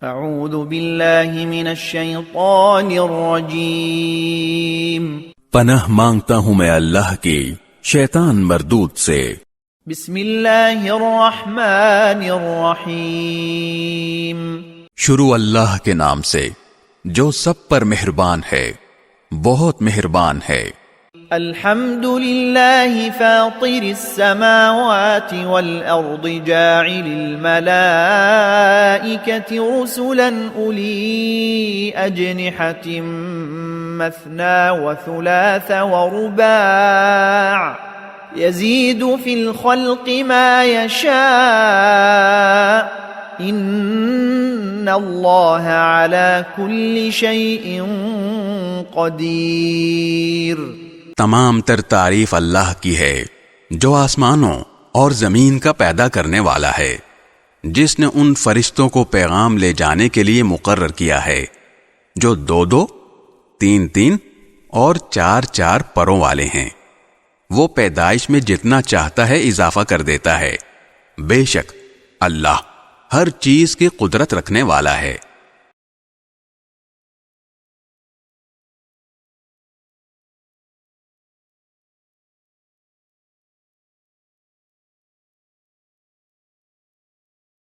اعوذ باللہ من الشیطان الرجیم پناہ مانگتا ہوں میں اللہ کی شیطان مردود سے۔ بسم اللہ الرحمن الرحیم شروع اللہ کے نام سے جو سب پر مہربان ہے، بہت مہربان ہے۔ الحمد للہ فاطر السماوات والارض جاعل الملائکة رسلا اولی اجنحة مثنى وثلاث ورباع يزيد في الخلق ما يشاء ان اللہ على كل شيء قدیر۔ تمام تر تعریف اللہ کی ہے جو آسمانوں اور زمین کا پیدا کرنے والا ہے، جس نے ان فرشتوں کو پیغام لے جانے کے لیے مقرر کیا ہے جو 2-2، 3-3 اور 4-4 پروں والے ہیں۔ وہ پیدائش میں جتنا چاہتا ہے اضافہ کر دیتا ہے۔ بے شک اللہ ہر چیز کی قدرت رکھنے والا ہے۔